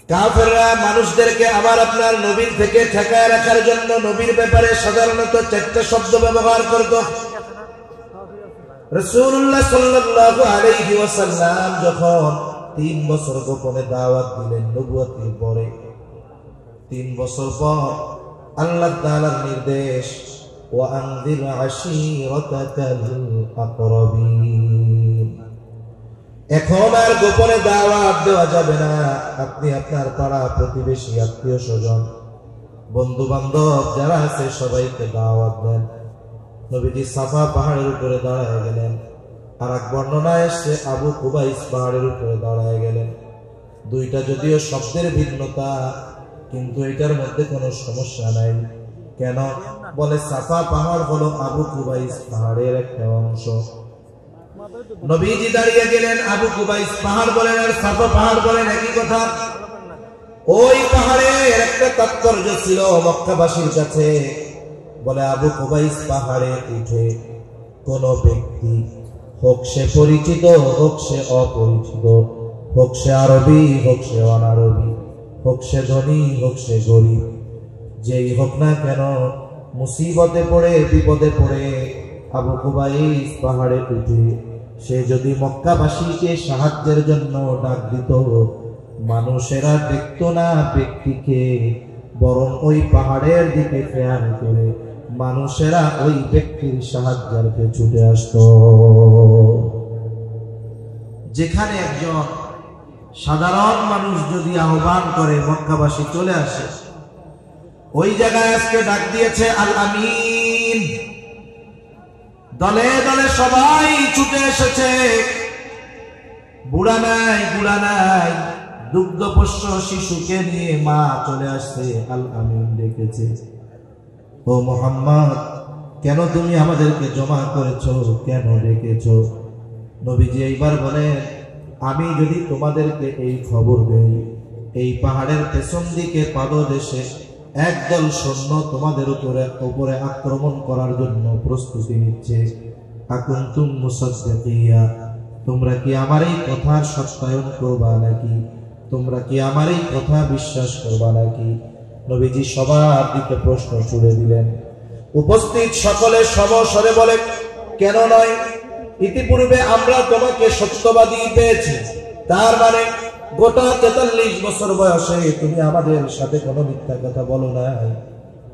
কাফেররা মানুষদেরকে আবার আপনার নবীর থেকে ঠেকায় রাখার জন্য নবীর ব্যাপারে সাধারণত 4টা শব্দ ব্যবহার করত। রাসূলুল্লাহ সাল্লাল্লাহু আলাইহি ওয়াসাল্লাম যখন 3 বছর গোপনে দাওয়াত দিলেন নবুয়তের পরে, 3 বছর পর আল্লাহ তাআলার নির্দেশ, ওয়া আনযির আশীরাতাকাল আকরাবিন। এখন আর গোপনে দাওয়াত দেওয়া যাবে না। আপনি আপনার পাড়া প্রতিবেশী, আত্মীয় স্বজন, বন্ধু বান্ধব যারা আছে সবাইকে দাওয়াত দেন। নবীজি সাফা পাহাড়ের উপরে দাঁড়ায় গেলেন। আর এক বর্ণনায় এসছে আবু কুবাইস পাহাড়ের উপরে দাঁড়ায় গেলেন। দুইটা যদিও শব্দের ভিন্নতা, কিন্তু এটার মধ্যে কোনো সমস্যা নাই। কেন? বলে সাফা পাহাড় হলো আবু কুবাইস পাহাড়ের একটা অংশ। নবীজি দাঁড়িয়ে গেলেন, আবু কুবাইস পাহাড় বলেন আর সাফা পাহাড় বলেন একই কথা। ওই পাহাড়ের একটা তাৎপর্য ছিল মক্কাবাসীর কাছে। বলে আবু কুবাইস পাহাড়ে উঠে কোন ব্যক্তি, হোক সে পরিচিত হোক সে অপরিচিত, হোক সে আরবি হোক সে অনারবি, হোক সে ধনী হোক সে গরিব, যেই হোক না কেন, মুসিবতে পড়ে বিপদে পড়ে আবু কুবাইস পাহাড়ে উঠে সে যদি মক্কাবাসীকে সাহায্যের জন্য ডাক দিত, মানুষেরা দেখত না ব্যক্তিকে, বরং ওই পাহাড়ের দিকে খেয়াল করে মানুষেরা ওই ব্যক্তির সাহায্যার্থে ছুটে আসত। যেখানে একজন সাধারণ মানুষ যদি আহ্বান করে মক্কাবাসী চলে আসে, ওই জায়গায় আজকে ডাক দিয়েছে আল আমিন। দলে দলে সবাই ছুটে এসেছে। বুড়া নাই বুড়া নাই, দুগ্ধপোষ্য শিশুকে নিয়ে মা চলে আসছে। আল আমিন ডেকেছে, ও মুহাম্মদ, কেন তুমি আমাদেরকে জমা করেছো, কেন ডেকেছো? নবীজি এইবার বলেন, আমি যদি তোমাদেরকে এই খবর দেই, এই পাহাড়ের পেছন দিকে পাদদেশে একদল সৈন্য তোমাদের উপরে আক্রমণ করার জন্য প্রস্তুতি নিচ্ছে, আকুনতুম মুসাদ্দিকিয়া, তোমরা কি আমার এই কথার সত্যায়ন করবা নাকি? তোমরা কি আমার এই কথা বিশ্বাস করবা নাকি? নবীজি সবার দিকে প্রশ্ন ছুড়ে দিলেন। উপস্থিত সকলে সমস্বরে বলে, কেন নয়? ইতিপূর্বে আমরা তোমাকে সত্যবাদী পেয়েছি, তার মানে গোটা 43 বছর বয়সে তুমি আমাদের সাথে কোনো মিথ্যা কথা বলো নাই,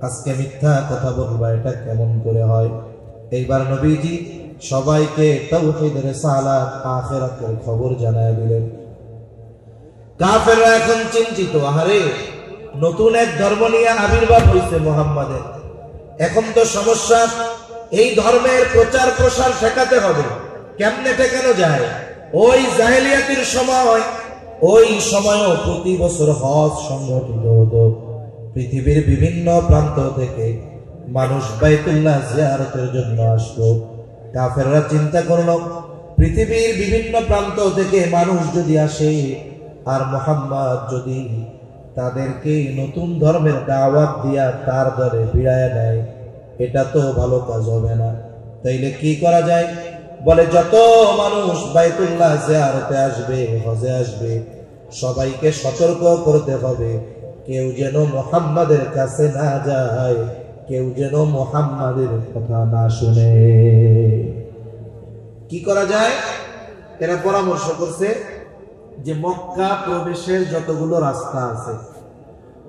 আজকে মিথ্যা কথা বলবা, এটা কেমন করে হয়? এইবার নবীজি সবাইকে তাওহীদের রিসালাত আখিরাতের খবর জানায় দিলেন। কাফেররা এখন চিন্তিত, আহারে নতুন এক ধর্ম নিয়ে আবির্ভাব হয়েছে মুহাম্মাদের, এখন তো সমস্যা, এই ধর্মের প্রচার প্রসার ঠেকাতে হবে। কেমনে ঠেকানো যায়? ওই জাহেলিয়াতের সময়, ওই সময়ও প্রতি বছর হজ সংগঠিত হতো। পৃথিবীর বিভিন্ন প্রান্ত থেকে মানুষ বাইতুল্লাহ জিয়ারতের জন্য আসতো। কাফেররা চিন্তা করলো, পৃথিবীর বিভিন্ন প্রান্ত থেকে মানুষ যদি আসে আর মুহাম্মদ যদি তাদেরকে নতুন ধর্মের দাওয়াত দিয়া তার দরে ভিড়ায় নেয়, এটা তো ভালো কাজ হবে না। তাইলে কি করা যায়? বলে যত মানুষ বাইতুল্লাহ জিয়ারতে আসবে, হজে আসবে, সবাইকে সতর্ক করতে হবে, কেউ যেন মুহাম্মাদের কাছে না যায়, কেউ যেন মুহাম্মাদের কথা না শুনে। কি করা যায়? এরা পরামর্শ করছে যে মক্কা প্রবেশের যতগুলো রাস্তা আছে,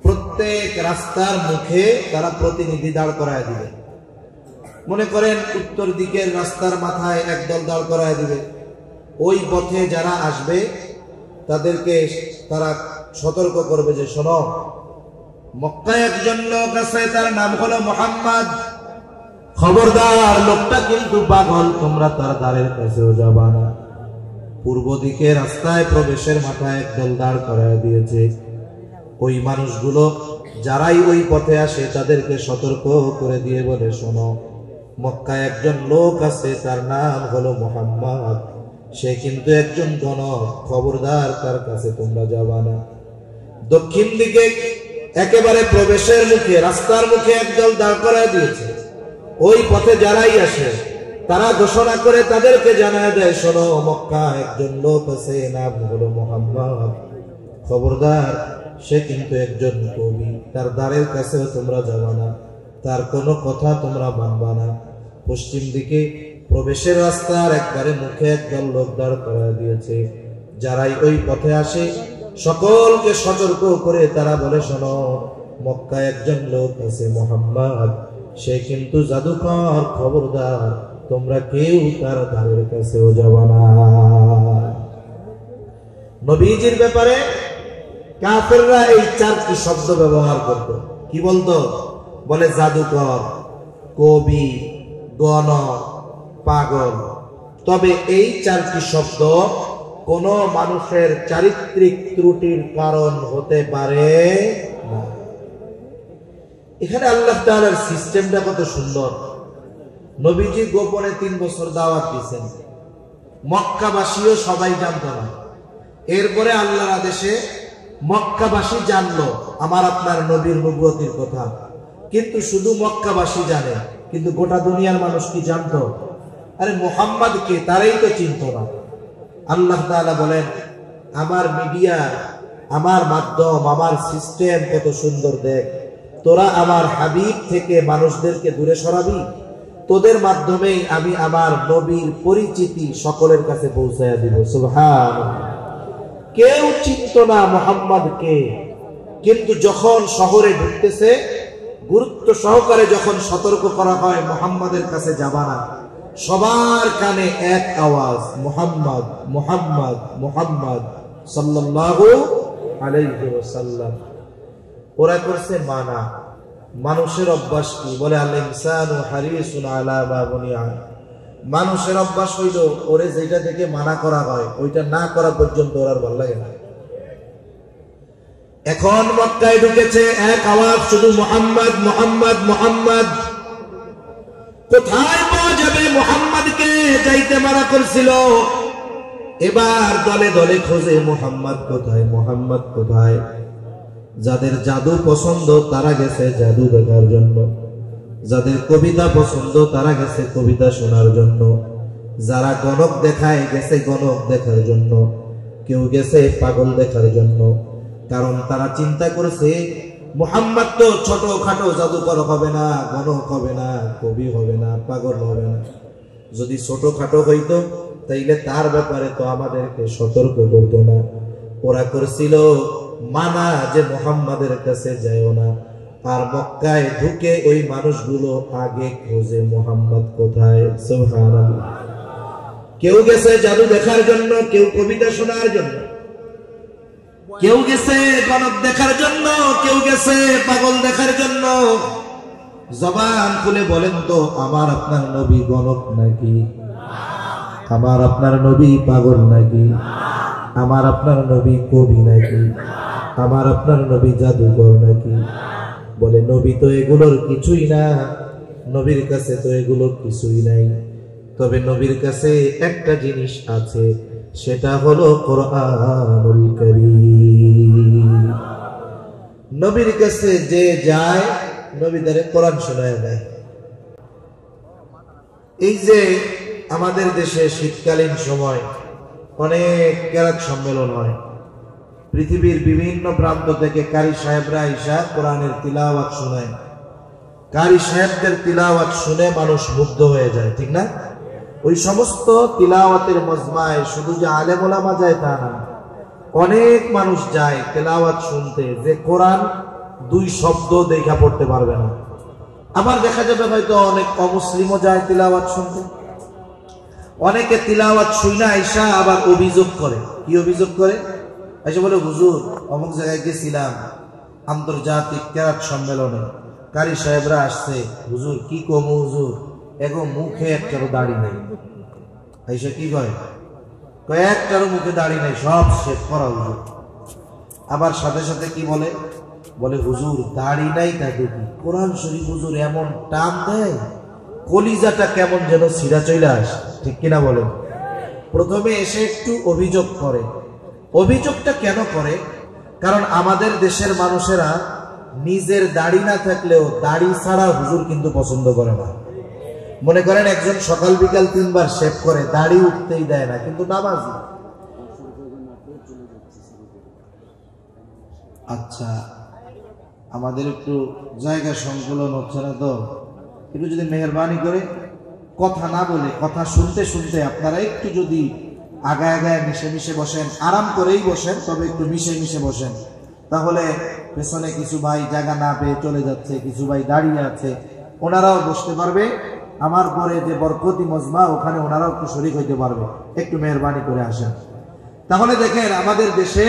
প্রত্যেক রাস্তার মুখে তারা প্রতিনিধি দাঁড় করায় দিবে। মনে করেন উত্তর দিকের রাস্তার মাথায় একদল দাঁড় করায় দিবে। ওই পথে যারা আসবে তাদেরকে তারা সতর্ক করবে যে শোনো, মক্কায় একজন লোক আছে, তার নাম হলো মুহাম্মদ, খবরদার, লোকটা কিন্তু পাগল, তোমরা তার দ্বারের কাছেও যাবা না। পূর্ব দিকে রাস্তায় প্রবেশের মাথায় একদল দাঁড় করায় দিয়েছে। ওই মানুষগুলো যারাই ওই পথে আসে তাদেরকে সতর্ক করে দিয়ে বলে, শোনো, মক্কায় একজন লোক আছে, তার নাম হলো মুহাম্মদ, সে কিন্তু একজন গণক, খবরদার তার কাছে তোমরা যাবা না। দক্ষিণ দিকে একেবারে প্রবেশের মুখে, রাস্তার মুখে একদল দাঁড় করায় দিয়েছে। ওই পথে যারাই আসে তারা ঘোষণা করে তাদেরকে জানায় দেয়, শোনো, মক্কা একজন লোক আছে, নাম হলো মুহাম্মদ, খবরদার সে কিন্তু একজন কবি, তার দ্বারের কাছেও তোমরা যাবা না, তার কোনো কথা তোমরা মানবা না। পশ্চিম দিকে প্রবেশের রাস্তার একবারে মুখে একদল লোক দাঁড় করা দিয়েছে। যারাই ওই পথে আসে সকলকে সতর্ক করে তারা বলে, শোনো, মক্কায় একজন লোক আছে মুহাম্মদ, সে কিন্তু জাদুকর, খবরদার তোমরা কেউ তার দ্বারের কাছেও যাবা না। নবীজির ব্যাপারে কাফেররা এই চারটি শব্দ ব্যবহার করত। কি বলতো? বলে জাদুকর, কবি, গণক, পাগল। তবে এই চারটি শব্দ কোন মানুষের চারিত্রিক ত্রুটির কারণ হতে পারে না। এখানে আল্লাহ তাআলার সিস্টেমটা কত সুন্দর। নবীজি গোপনে 3 বছর দাওয়াত দিয়েছেন, মক্কাবাসীও সবাই জানতো না। এরপরে আল্লাহর আদেশে মক্কাবাসী জানলো আমার আপনার নবীর নবুয়তির কথা, কিন্তু শুধু মক্কাবাসী জানে, কিন্তু গোটা দুনিয়ার মানুষ কি জানতো? আরে মুহাম্মদ কে, তারাই তো চিনতো না। আল্লাহ তাআলা বলেন, আমার মিডিয়া, আমার মাধ্যম, আমার সিস্টেম কত সুন্দর, দেখ তোরা আমার হাবিব থেকে মানুষদেরকে দূরে সরাবি, তোদের মাধ্যমেই আমি আমার নবীর পরিচিতি সকলের কাছে পৌঁছায়া দিব। সুবহানাল্লাহ। কেউ চিনত না মুহাম্মদকে, কিন্তু যখন শহরে ঢুকতেছে গুরুত্ব সহকারে যখন সতর্ক করা হয় মুহাম্মাদের কাছে যাবা না, সবার কানে এক আওয়াজ, মুহাম্মদ মুহাম্মদ মুহাম্মদ সাল্লাল্লাহু আলাইহি ওয়াসাল্লাম। ওরা করছে মানা। মানুষের অভ্যাস কি? বলে আল ইনসানু হারিসুন আলা মা বুনিয়া। মানুষের অভ্যাস হইল ওরে যেটা থেকে মানা করা হয় ওইটা না করা পর্যন্ত ওর আর ভালো লাগে না। এখন মক্কায় ঢুকেছে এক আওয়াজ, শুধু মুহাম্মদ মুহাম্মদ মুহাম্মদ। কোথায় পাওয়া যাবে মুহাম্মদকে? যাইতে মানা করছিল। এবার দলে দলে খোঁজে, মুহাম্মদ কোথায়, মুহাম্মদ কোথায়। যাদের জাদু পছন্দ তারা গেছে জাদু দেখার জন্য, যাদের কবিতা পছন্দ তারা গেছে কবিতা শোনার জন্য, যারা গণক দেখায় গেছে গণক দেখার জন্য, কেউ গেছে পাগল দেখার জন্য। কারণ তারা চিন্তা করেছে মুহাম্মদ তো ছোটখাটো জাদুকর হবে না, গণক হবে না, কবি হবে না, পাগল হবে না। যদি ছোটখাটো হইতো তাইলে তার ব্যাপারে তো আমাদেরকে সতর্ক করতো না। ওরা করছিল মানা যে মুহাম্মাদের কাছে যায়ও না। আর মক্কায় ঢুকে ওই মানুষগুলো আগে খোঁজে মুহাম্মদ কোথায়। সুবহানাল্লাহ। কেউ গেছে জাদু দেখার জন্য, কেউ কবিতা শোনার জন্য, কেউ গেছে গণক দেখার জন্য, কেউ গেছে পাগল দেখার জন্য। জবান খুলে বলেন তো, আমার আপনার নবী গণক নাকি? আমার আপনার নবী পাগল নাকি? আমার আপনার নবী কবি নাকি? আমার আপনার নবী জাদুকর নাকি? বলে নবী তো এগুলোর কিছুই না, নবীর কাছে তো এগুলো কিছুই নাই। তবে নবীর কাছে একটা জিনিস আছে, সেটা হলো কোরআনুল কারীম। নবীর কাছে যে যায় নবী তারে কোরআন শোনায় দেয়। এই যে আমাদের দেশে শীতকালীন সময় অনেক কেরাত সম্মেলন হয়, পৃথিবীর বিভিন্ন প্রান্ত থেকে কারি সাহেবরা আইসা কোরআনের তিলাওয়াত শোনায়। কারি সাহেবদের তিলাওয়াত শুনে মানুষ মুগ্ধ হয়ে যায়, ঠিক না? ওই সমস্ত তিলাওয়াতের মজমায় শুধু যে আলেম ওলামা যায় তা না, অনেক মানুষ যায় তিলাওয়াত শুনতে, যে কোরআন 2 শব্দ দেখা পড়তে পারবে না। আবার দেখা যাবে হয়তো অনেক অমুসলিমও যায় তিলাওয়াত শুনতে। অনেকে তিলাওয়াত শুনে আইসা আবার অভিযোগ করে। কি অভিযোগ করে? আইসা বলে, হুজুর অমুক জায়গায় গেছিলাম আন্তর্জাতিক কেরাত সম্মেলনে, কারি সাহেবরা আসছে, হুজুর কি কম হুজুর, এগো মুখে একটারও দাড়ি নেই। আইসা কি কয়? একটারও মুখে দাড়ি নেই, সব শেভ করা হুজুর। আবার সাথে সাথে কি বলে? বলে হুজুর দাড়ি নাই তাকে কি কোরআন শরীফ হুজুর এমন টান দেয়, কলিজাটা কেমন যেন সিরা চলে আসে, ঠিক কিনা বলেন? প্রথমে এসে একটু অভিযোগ করে। অভিযোগটা কেন করে? কারণ আমাদের দেশের মানুষেরা নিজের দাড়ি না থাকলেও দাড়ি ছাড়া হুজুর কিন্তু পছন্দ করে না। মনে করেন একজন সকাল বিকাল 3 বার শেভ করে, দাড়ি উঠতেই দেয় না, কিন্তু নামাজি। আচ্ছা, আমাদের একটু জায়গা সংকুলন হচ্ছে না তো, একটু যদি মেহরবানি করে কথা না বলে কথা শুনতে শুনতে আপনারা একটু যদি আগায় আগায় মিশে মিশে বসেন, আরাম করেই বসেন, তবে একটু মিশে মিশে বসেন, তাহলে পেছনে কিছু ভাই জায়গা না পেয়ে চলে যাচ্ছে, কিছু ভাই দাঁড়িয়ে আছে, ওনারাও বসতে পারবে, আমার পরে যে বরকতি মজমা ওখানে ওনারাও একটু শরীক হইতে পারবে। একটু মেহরবানি করে আসেন। তাহলে দেখেন, আমাদের দেশে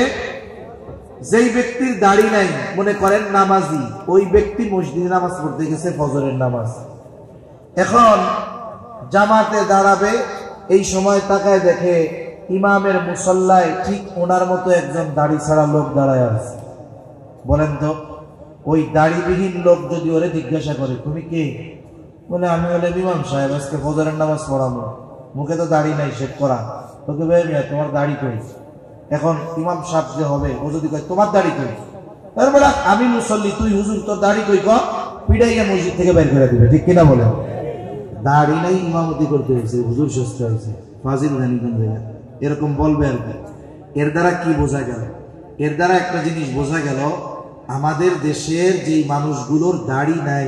যেই ব্যক্তির দাড়ি নাই, মনে করেন নামাজি, ওই ব্যক্তি মসজিদে নামাজ পড়তে গেছে ফজরের নামাজ, এখন জামাতে দাঁড়াবে, এই সময় তাকায় দেখে ইমামের মুসল্লায় ঠিক ওনার মতো একজন দাড়ি ছাড়া লোক দাঁড়ায় আছে। বলেন তো, ওই দাড়িবিহীন লোক যদি ওরে জিজ্ঞাসা করে তুমি কে, বলে আমি হলে ইমাম সাহেব, আজকে ফজরের নামাজ পড়াবো, মুখে তো দাড়ি নাই, শেভ করা, তোকে ভাই মিয়া তোমার দাড়ি কই? এখন ইমাম সাহেব যে হবে, ও যদি কয় তোমার দাড়ি কই, তারপরে আমি মুসল্লি, তুই হুজুর, তোর দাড়ি কই, পিড়াইয়া মসজিদ থেকে বের করে দিবে, ঠিক কিনা বলেন? দাড়ি নাই, ইমামতি করতে হয়েছে, হুজুর শ্রেষ্ঠ হয়েছে, ফাজিল ধানিগঞ্জ, এরকম বলবে আর কি। এর দ্বারা কি বোঝা গেল? এর দ্বারা একটা জিনিস বোঝা গেল, আমাদের দেশের যেই মানুষগুলোর দাড়ি নাই,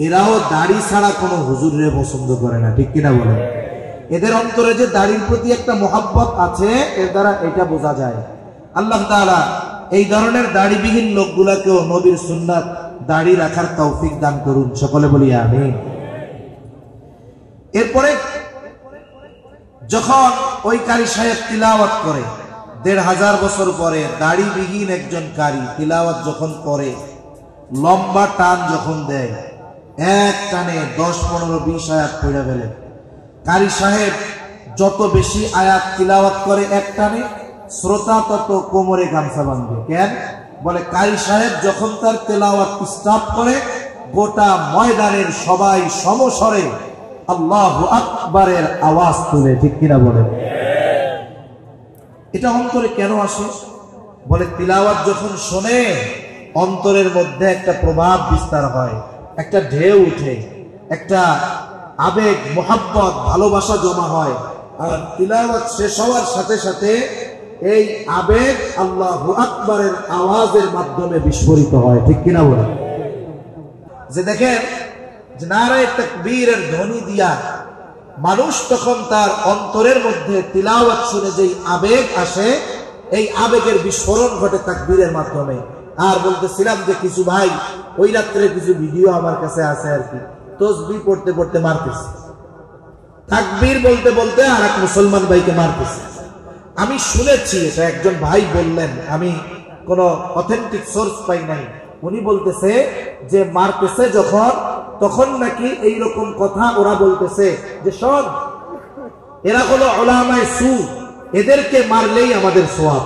এরাও দাড়ি ছাড়া কোনো হুজুরে পছন্দ করে না, ঠিক কিনা বলেন? এদের অন্তরে যে দাড়ির প্রতি একটা মোহাব্বত আছে, এর দ্বারা এটা বোঝা যায়। আল্লাহ তাআলা এই ধরনের দাড়িবিহীন লোকগুলাকেও নবীর সুন্নাত দাড়ি রাখার তৌফিক দান করুন, সকলে বলি আমিন। এরপরে যখন ওই কারি সাহেব তিলাওয়াত করে, ১৫০০ বছর পরে দাড়িবিহীন একজন কারি তিলাওয়াত যখন করে, লম্বা টান যখন দেয়, এক টানে ১০, ১৫, ২০ আয়াত পড়ে ফেলে। কারি সাহেব যত বেশি আয়াত তিলাওয়াত করে এক টানে, শ্রোতা তত কোমরে গামছা বাঁধবে। কেন? বলে কারি সাহেব যখন তার তেলাওয়াত স্টার্ট করে, গোটা ময়দানের সবাই সমস্বরে আল্লাহু আকবারের আওয়াজ তুলে, ঠিক কিনা বলে? এটা অন্তরে কেন আসে? বলে তিলাওয়াত যখন শোনে, অন্তরের মধ্যে একটা প্রভাব বিস্তার হয়, একটা ঢেউ উঠে, একটা আবেগ, মোহাব্বত, ভালোবাসা জমা হয়। আর তিলাওয়াত শেষ হওয়ার সাথে সাথে এই আবেগ আল্লাহু আকবারের আওয়াজের মাধ্যমে বিস্ফোরিত হয়, ঠিক কিনা বলে? যে দেখেন, যে নারায়ে তাকবীরের ধ্বনি দিয়া মানুষ তখন তার অন্তরের মধ্যে তিলাওয়াত শুনে যেই আবেগ আসে, এই আবেগের বিস্ফোরণ ঘটে তাকবীরের মাধ্যমে। আর বলতেছিলাম যে কিছু ভাই ওই রাত্রে কিছু ভিডিও আমার কাছে আছে আর কি, তসবিহ পড়তে পড়তে মারতেছে, তাকবীর বলতে বলতে আর এক মুসলমান ভাইকে মারতেছে। আমি শুনেছি, এটা একজন ভাই বললেন, আমি কোনো অথেন্টিক সোর্স পাই নাই। উনি বলতেছে যে মারতেছে যখন, তখন নাকি এইরকম কথা ওরা বলতেছে যে শোন, এরা হলো উলামায়ে সু, এদেরকে মারলেই আমাদের সওয়াব।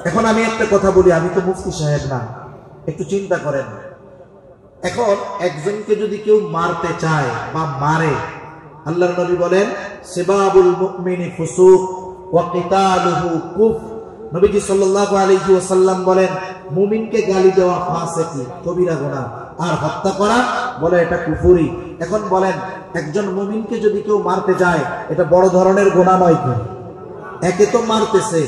এখন আমি একটা কথা বলি, আমি তো মুফতি সাহেব না, একটু চিন্তা করেন। এখন একজনকে যদি কেউ মারতে চায় বা মারে, আল্লাহর নবী বলেন সিবাবুল মুমিনি ফুসুক ওয়া কিতালুহু কুফর। নবীজি সাল্লাল্লাহু আলাইহি ওয়াসাল্লাম বলেন মুমিনকে গালি দেওয়া ফাসিকি, কবিরা গুনাহ, আর হত্যা করা বলে এটা কুফরি। এখন বলেন, একজন মুমিনকে যদি কেউ মারতে যায়, এটা বড় ধরনের গুনাহ নয় কি? একে তো মারতেছে,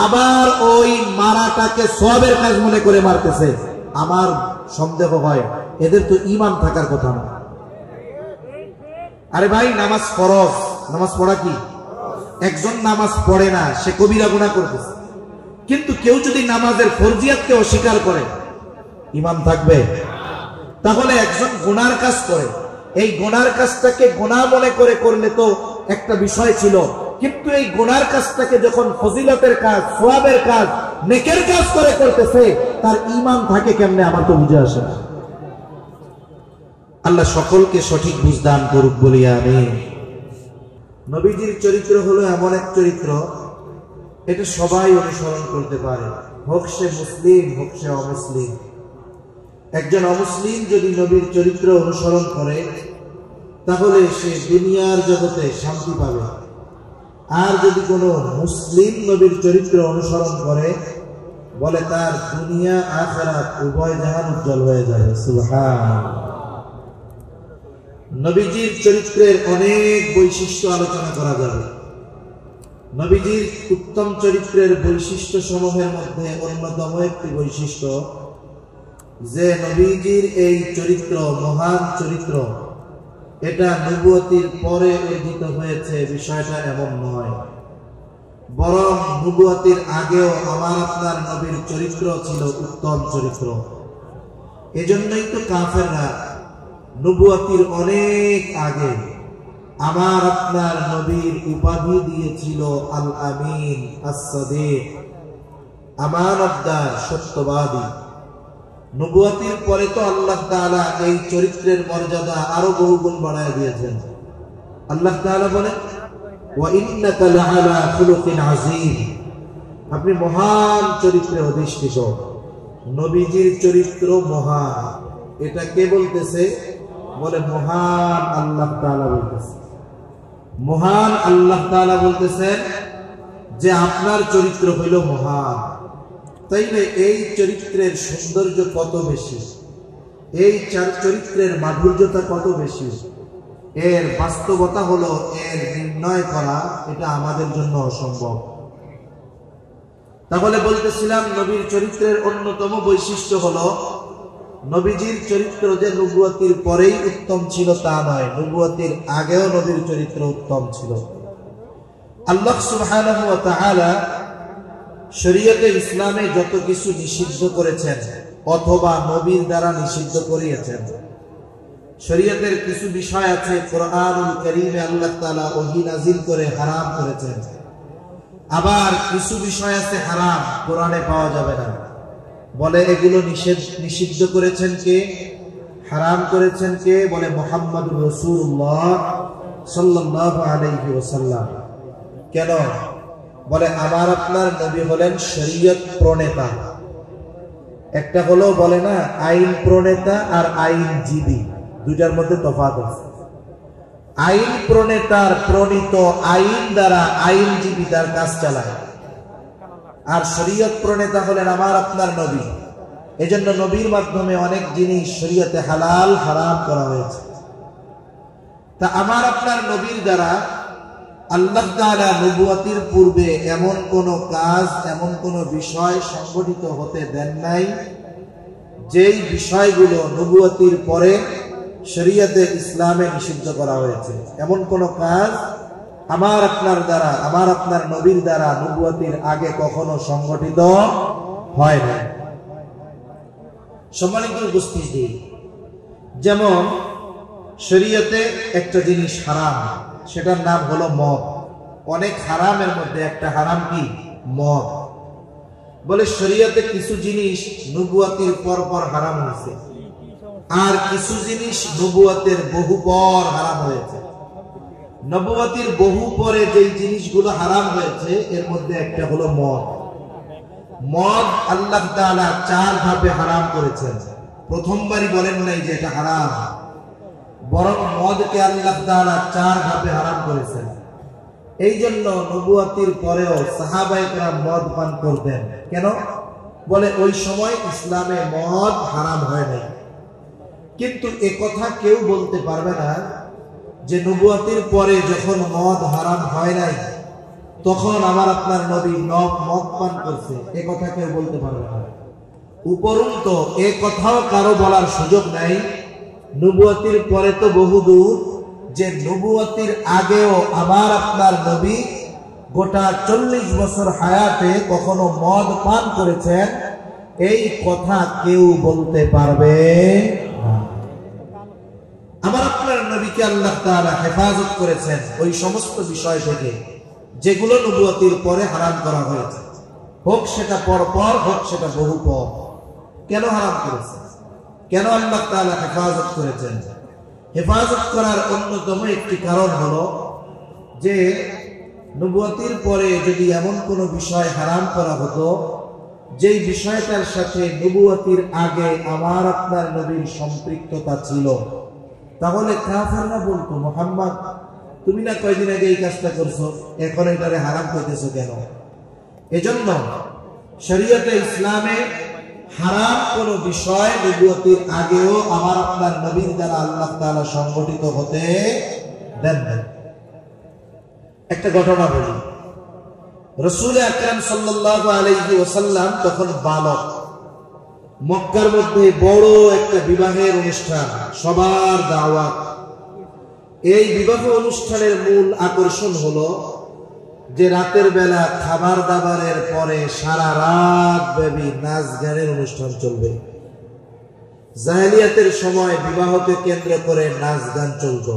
আবার ওই মারাটাকে সওয়াবের কাজ মনে করে মারতেছে। আমার সন্দেহ হয় এদের তো ঈমান থাকার কথা না। আরে ভাই, নামাজ ফরজ, নামাজ পড়া কি? একজন নামাজ পড়ে না, সে কবিরা গুনাহ করতেছে। কিন্তু কেউ যদি নামাজের ফরজিয়াতকে অস্বীকার করে, ঈমান থাকবে? তাহলে একজন গুনার কাজ করে, এই গুনার কাজটাকে গুনাহ মনে করে করলে তো একটা বিষয় ছিল, কিন্তু এই গুনার কাজটাকে যখন ফজিলতের কাজ, সওয়াবের কাজ, নেকের কাজ করে করতেছে, তার ঈমান থাকে কেমনে? আমার তো বুঝে আসে না। আল্লাহ সকলকে সঠিক বুঝ দান করুক বলি আমিন। নবীজির চরিত্র হলো এমন এক চরিত্র, এটা সবাই অনুসরণ করতে পারে, হোক সে মুসলিম হোক সে অমুসলিম। একজন অমুসলিম যদি নবীর চরিত্র অনুসরণ করে, তাহলে সে দুনিয়ার জগতে শান্তি পাবে। আর যদি কোনো মুসলিম নবীর চরিত্র অনুসরণ করে, বলে তার দুনিয়া আখিরাত উভয় জাহান উজ্জ্বল হয়ে যাবে। সুবহানাল্লাহ। নবীজির চরিত্রের অনেক বৈশিষ্ট্য আলোচনা করা যাবে। নবীজির উত্তম চরিত্রের বৈশিষ্ট্য সমূহের মধ্যে অন্যতম একটি বৈশিষ্ট্য যে নবীজির এই চরিত্র মহান চরিত্র, এটা নবুয়তির পরে অর্জিত হয়েছে বিষয়টা এমন নয়, বরং নবুয়তির আগেও আমার আপনার নবীর চরিত্র ছিল উত্তম চরিত্র। এজন্যই তো কাফেররা নবুয়তির অনেক আগে আমার আপনার নবীর উপাধি দিয়েছিল আল আমিন, as-সাদিক, আমানতদার, সত্যবাদী। নবুয়তির পরে তো আল্লাহ তাআলা এই চরিত্রের মর্যাদা আরো বহুগুণ বাড়ায় দিয়েছেন। আল্লাহ তাআলা বলেন, ওয়া ইন্নাকা লাআলা খুলুকিন আযীম, আপনি মহান চরিত্রে অধিষ্ঠিত। নবীজির চরিত্র মহান, এটা কে বলতেছে? বলে মহান আল্লাহ তাআলা বলতেছে। মহান আল্লাহ তাআলা বলতেছেন যে আপনার চরিত্র হইল মহান। তাইলে এই চরিত্রের সৌন্দর্য কত বেশি, এই চরিত্রের মাধুর্যতা কত বেশি, এর বাস্তবতা হলো এর নির্ণয় করা এটা আমাদের জন্য অসম্ভব। তাহলে বলতেছিলাম নবীর চরিত্রের অন্যতম বৈশিষ্ট্য হলো নবীজির চরিত্র যে নবুয়তির পরেই উত্তম ছিল তা নয়, নবুয়তির আগেও নবীর চরিত্র উত্তম ছিল। আল্লাহ সুবহানাহু ওয়া তাআলা শরীয়তে ইসলামে যত কিছু নিষিদ্ধ করেছেন অথবা নবীর দ্বারা নিষিদ্ধ করিয়েছেন, শরীয়তের কিছু বিষয় আছে কোরআনুল কারীমে আল্লাহ তাআলা ওহী নাযিল করে হারাম করেছেন, আবার কিছু বিষয় আছে হারাম, কোরআনে পাওয়া যাবে না। বলে এগুলো নিষিদ্ধ করেছেন কে, হারাম করেছেন কে? বলে মুহাম্মদুর রাসূলুল্লাহ সাল্লাল্লাহু আলাইহি ওয়াসাল্লাম। কেন? বলে আমার আপনার নবী হলেন শরীয়ত প্রণেতা। একটা হলো বলে না আইন প্রণেতা আর আইনজীবী, দুইটার মধ্যে তফাৎ আছে। আইন প্রণেতার প্রণীত আইন দ্বারা আইনজীবী তার কাজ চালায়, আর শরীয়ত প্রণেতা হলেন আমার আপনার নবী। এজন্য নবীর মাধ্যমে অনেক জিনিস শরীয়তে হালাল হারাম করা হয়েছে। তা আমার আপনার নবীর দ্বারা আল্লাহ তাআলা নবুয়তির পূর্বে এমন কোন কাজ, এমন কোন বিষয় সংগঠিত হতে দেন নাই যেই বিষয়গুলো নবুয়তির পরে শরীয়তে ইসলামে নিষিদ্ধ করা হয়েছে। এমন কোন কাজ আমার আপনার দ্বারা, আমার আপনার নবীর দ্বারা নবুয়তির আগে কখনো সংগঠিত হয় না। সম্মানিত উপস্থিতি, যেমন শরীয়তে একটা জিনিস হারাম, সেটার নাম হলো মদ। অনেক হারামের মধ্যে একটা হারাম কি? মদ। বলে শরীয়তে কিছু জিনিস নবুয়তির পর পর হারাম হয়েছে, আর কিছু জিনিস নবুয়তের বহু পর হারাম হয়েছে। নবুয়তির বহু পরে যেই জিনিসগুলো হারাম হয়েছে এর মধ্যে একটা হলো মদ। মদ আল্লাহ তাআলা 4 ধাপে হারাম করেছেন। প্রথমবারই বলেন নাই যে এটা হারাম, বরং মদকে আল্লাহ তাআলা 4 ধাপে হারাম করেছেন। এই জন্য নবুয়তির পরেও সাহাবায়ে কেরাম মদ পান করতেন। কেন? বলে ওই সময় ইসলামে মদ হারাম হয় নাই। কিন্তু এ কথা কেউ বলতে পারবে না যে নবুয়তির পরে যখন মদ হারাম হয় নাই তখন আমার আপনার নবী মদ পান করছে, এ কথা কেউ বলতে পারবে না। উপরন্তু এ কথাও কারো বলার সুযোগ নাই নবুয়তির পরে তো বহুদূর, যে নবুয়তির আগেও আমার আপনার নবী গোটা 40 বছর হায়াতে কখনো মদ পান করেছেন, এই কথা কেউ বলতে পারবে না। আমার আপনার নবীকে আল্লাহ তাআলা হেফাজত করেছেন ওই সমস্ত বিষয় থেকে যেগুলো নবুয়তির পরে হারাম করা হয়েছে, হোক সেটা পরপর, হোক সেটা বহু পর। কেন হারাম করেছেন? কেন আল্লাহ তাআলা হেফাজত করেছেন? হেফাজত করার অন্যতম একটি কারণ হলো যে নবুয়তির পরে যদি এমন কোন বিষয় হারাম করা হতো যেই বিষয়টার সাথে নবুয়তির আগে আমার আপনার নবীর সম্পৃক্ততা ছিল, তাহলে কাফেররা বলতো, মুহাম্মদ তুমি না কয়দিন আগে এই কাজটা করছো, এখন এটারে হারাম করতেছো কেন? এজন্য শরীয়তে ইসলামে হারাম কোন বিষয় নবুয়তির আগেও আমার আপনার নবীর দ্বারা আল্লাহ তাআলা সংগঠিত হতে দেন না। একটা ঘটনা বলি। রাসূল আকরাম সাল্লাল্লাহু আলাইহি ওয়াসাল্লাম তখন বালক। মক্কার মধ্যে বড় একটা বিবাহের অনুষ্ঠান, সবার দাওয়াত। এই বিবাহ অনুষ্ঠানের মূল আকর্ষণ হলো যে রাতের বেলা খাবার দাবারের পরে সারা রাত ব্যাপী নাচ গানের অনুষ্ঠান চলবে। জাহেলিয়াতের সময় বিবাহকে কেন্দ্র করে নাচ গান চলত।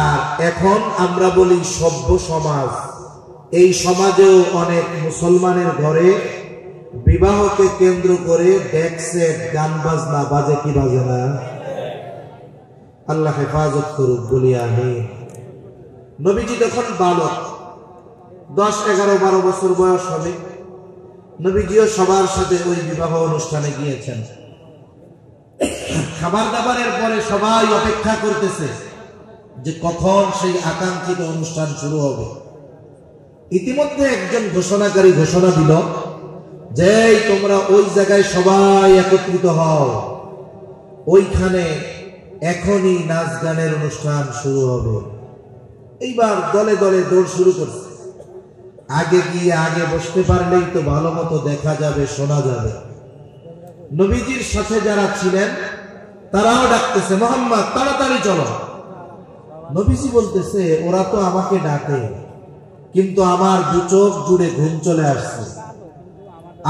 আর এখন আমরা বলি সভ্য সমাজ, এই সমাজেও অনেক মুসলমানের ঘরে বিবাহকে কেন্দ্র করে ডেক সেট, গান বাজনা বাজে কি বাজে না? আল্লাহ হেফাজত করুক বলি আমিন। নবীজি তখন বালক, 10, 11, 12 বছর বয়স হবে। নবীজিও সবার সাথে ওই বিবাহ অনুষ্ঠানে গিয়েছেন। খাবার দাবারের পরে সবাই অপেক্ষা করতেছে যে কখন সেই আকাঙ্ক্ষিত অনুষ্ঠান শুরু হবে। ইতিমধ্যে একজন ঘোষণাকারী ঘোষণা দিল যে তোমরা ওই জায়গায় সবাই একত্রিত হও, ওইখানে এখনই নাচ গানের অনুষ্ঠান শুরু হবে। এইবার দলে দলে দৌড় শুরু করছে। আগে গিয়ে আগে বসতে পারলেই তো ভালো মতো দেখা যাবে, শোনা যাবে। নবীজির সাথে যারা ছিলেন তারাও ডাকতেছে, মুহাম্মদ তাড়াতাড়ি চলো। নবীজি বলতেছে, ওরা তো আমাকে ডাকে, কিন্তু আমার দু চোখ জুড়ে ঘুম চলে আসছে,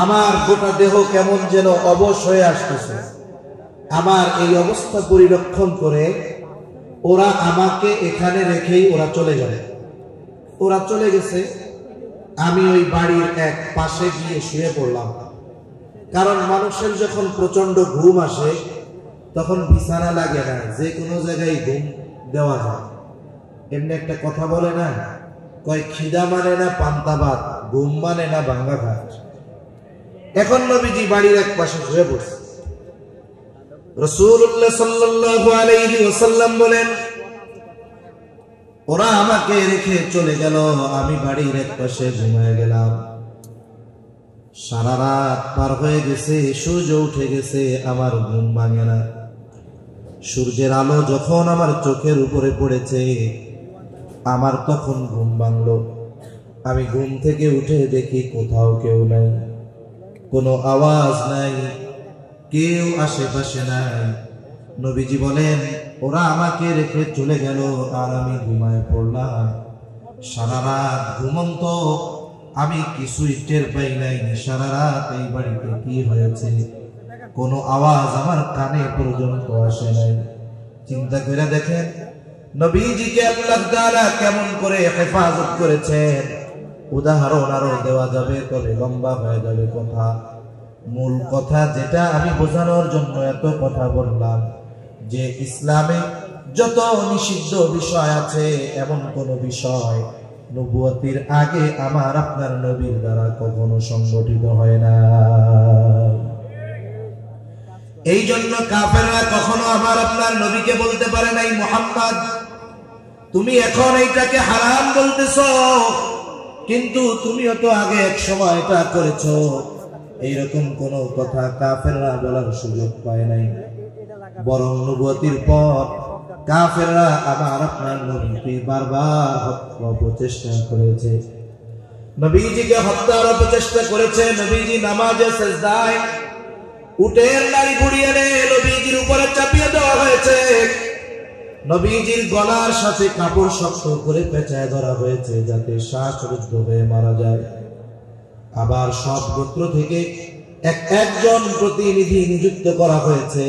আমার গোটা দেহ কেমন যেন অবশ হয়ে আসতেছে। আমার এই অবস্থা পরিলক্ষণ করে ওরা আমাকে এখানে রেখেই ওরা চলে গেল। ওরা চলে গেছে, আমি ওই বাড়ির এক পাশে গিয়ে শুয়ে পড়লাম। কারণ মানুষের যখন প্রচন্ড ঘুম আসে তখন বিছানা লাগে না, যে কোনো জায়গায় ঘুম দেওয়া যায়। এমনি একটা কথা বলে না, কয় খিদা মানে না পান্তা ভাত, ঘুম মানে না ভাঙ্গা ঘাট। এখন নবীজি বাড়ির এক পাশে শুয়ে পড়ছে। রাসূলুল্লাহ সাল্লাল্লাহু আলাইহি ওয়াসাল্লাম বলেন, ওরা আমাকে রেখে চলে গেল, আমি বাড়ির এক পাশে ঘুমিয়ে গেলাম। সারা রাত পার হয়ে গেছে, সূর্য উঠে গেছে, আমার ঘুম ভাঙে না। সূর্যের আলো যখন আমার চোখের উপরে পড়েছে, আমার তখন ঘুম ভাঙলো। আমি ঘুম থেকে উঠে দেখি কোথাও কেউ নাই, কোনো আওয়াজ নাই, কেউ আশেপাশে নাই। নবীজি বলেন, ওরা আমাকে রেখে চলে গেল আর আমি ঘুমায় পড়লাম। সারা রাত ঘুমন্ত, আমি কিছুই টের পাই নাই সারা রাত এই বাড়িতে কি হয়েছে। কোনো আওয়াজ আমার কানে পর্যন্ত আসে নাই। চিন্তা করে দেখেন নবীজিকে আল্লাহ তাআলা কেমন করে হেফাজত করেছেন। উদাহরণ আরো দেওয়া যাবে, তবে লম্বা হয়ে যাবে কথা। মূল কথা যেটা আমি বোঝানোর জন্য এত কথা বললাম, যে ইসলামে যত নিষিদ্ধ বিষয় আছে, এমন কোন বিষয় নবুয়তের আগে আমার আপনার নবীর দ্বারা কখনো সংগঠিত হয় না। এই জন্য কাফেররা কখনো আমার আপনার নবীকে বলতে পারে নাই, মুহাম্মদ তুমি এখন এইটাকে হারাম বলতেছো, কিন্তু তুমিও তো আগে এক সময় এটা করেছো। এইরকম কোন কথা কাফেররা বলার সুযোগ পায় নাই। বরং নবুয়তের পর কাফেররা আমার আপনার নবীকে বারবার হত্যার প্রচেষ্টা করেছে, নবীজিকে হত্যার প্রচেষ্টা করেছে। নবীজি নামাজে সিজদায় উটের নাড়ি ঘুরিয়ে নবীজির উপরে চাপিয়ে দেওয়া হয়েছে। নবীজির গলার সাথে কাপড় শক্ত করে পেঁচায় ধরা হয়েছে, যাতে শ্বাসরুদ্ধ হয়ে মারা যায়। আবার সব গোত্র থেকে একজন প্রতিনিধি নিযুক্ত করা হয়েছে,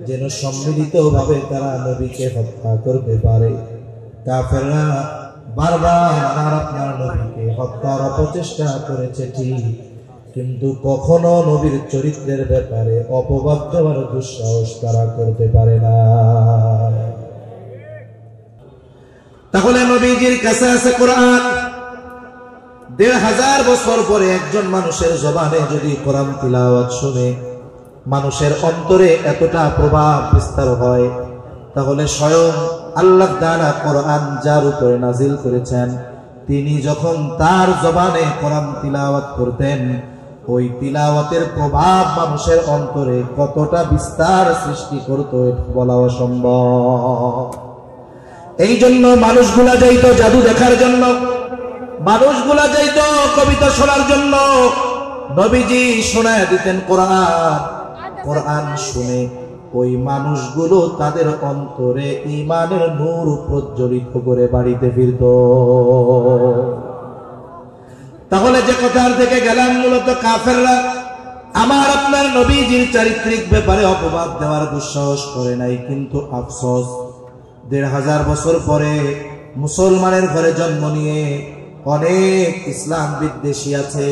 যেন সম্মিলিতভাবে তারা নবীকে হত্যা করতে পারে। কাফেররা বারবার আমার আপনার নবীকে হত্যার অপচেষ্টা করেছে ঠিক, কিন্তু কখনো নবীর চরিত্রের ব্যাপারে অপবাদ দেওয়ার দুঃসাহস তারা করতে পারে না। তাহলে নবীজির কাছে আছে কোরআন। ১৫০০ বছর পরে একজন মানুষের জবানে যদি কোরআন তিলাওয়াত শুনে মানুষের অন্তরে এতটা প্রভাব বিস্তার হয়, তাহলে স্বয়ং আল্লাহ তাআলা কোরআন যার উপরে নাজিল করেছেন, তিনি যখন তার জবানে কোরআন তিলাওয়াত করতেন, ওই তিলাওয়াতের প্রভাব মানুষের অন্তরে কতটা বিস্তার সৃষ্টি করত বলা অসম্ভব। এই জন্য মানুষগুলা যাইতো জাদু দেখার জন্য, মানুষগুলা যাইতো কবিতা শোনার জন্য, নবীজি শোনায় দিতেন কোরআন। কোরআন শুনে ওই মানুষগুলো তাদের অন্তরে ঈমানের নূর প্রজ্বলিত করে বাড়িতে ফিরত। তাহলে যে কথার থেকে গেলাম, মূলত কাফেররা আমার আপনার নবীজির চারিত্রিক ব্যাপারে অপবাদ দেওয়ার দুঃসাহস করে নাই। কিন্তু আফসোস, ১৫০০ বছর পরে মুসলমানের ঘরে জন্ম নিয়ে অনেক ইসলাম বিদ্বেষী আছে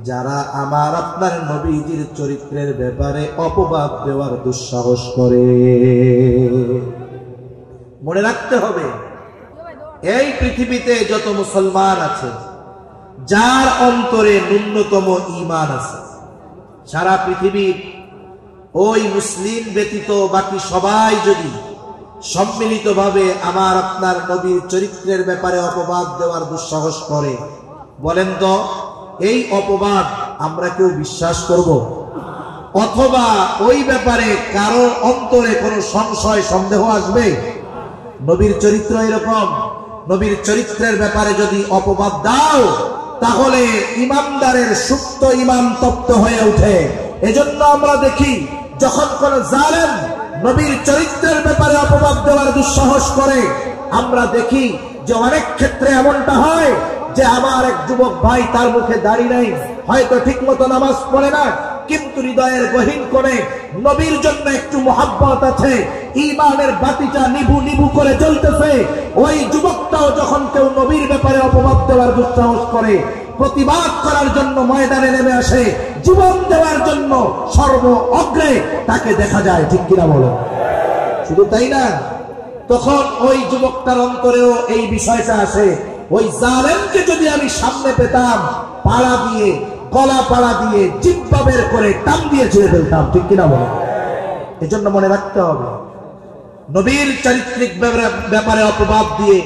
যারা আমার আপনার নবীজির চরিত্রের ব্যাপারে অপবাদ দেওয়ার দুঃসাহস করে। মনে রাখতে হবে, এই পৃথিবীতে যত মুসলমান আছে যার অন্তরে ন্যূনতম ঈমান আছে, সারা পৃথিবীর ওই মুসলিম ব্যতীত বাকি সবাই যদি সম্মিলিতভাবে আমার আপনার নবীর চরিত্রের ব্যাপারে অপবাদ দেওয়ার দুঃসাহস করে, বলেন তো এই অপবাদ আমরা কেউ বিশ্বাস করব? অথবা ওই ব্যাপারে কারো অন্তরে কোনো সংশয় সন্দেহ আসবে? নবীর চরিত্র এরকম, নবীর চরিত্রের ব্যাপারে যদি অপবাদ দাও তাহলে ইমানদারের সুপ্ত ঈমান তপ্ত হয়ে ওঠে। এজন্য আমরা দেখি যখন কোন জালেম নবীর চরিত্রের ব্যাপারে অপবাদ দেওয়ার দুঃসাহস করে, আমরা দেখি যে অনেক ক্ষেত্রে এমনটা হয় যে আমার এক যুবক ভাই, তার মুখে দাড়ি নাই, হয়তো ঠিক মতো নামাজ পড়ে না, কিন্তু হৃদয়ের গহীন কোণে নবীর জন্য একটু মহব্বত আছে, ঈমানের বাতিটা নিভু নিভু করে জ্বলতেছে। ওই যুবকটাও যখন কেউ নবীর ব্যাপারে অপবাদ দেওয়ার দুঃসাহস করে, প্রতিবাদ করার জন্য ময়দানে নেমে আসে, জীবন দেওয়ার জন্য সর্ব অগ্রে তাকে দেখা যায়। ঠিক কিনা বলো? শুধু তাই না, তখন ওই যুবকটার অন্তরেও এই বিষয়টা আসে, ওই জালেমকে যদি আমি সামনে পেতাম, পাড়া দিয়ে, গলা পাড়া দিয়ে, জিহ্বা বের করে টান দিয়ে ছেড়ে ফেলতাম। ঠিক কিনা বলো? এজন্য মনে রাখতে হবে, নবীর চারিত্রিক ব্যাপারে অপবাদ দিয়ে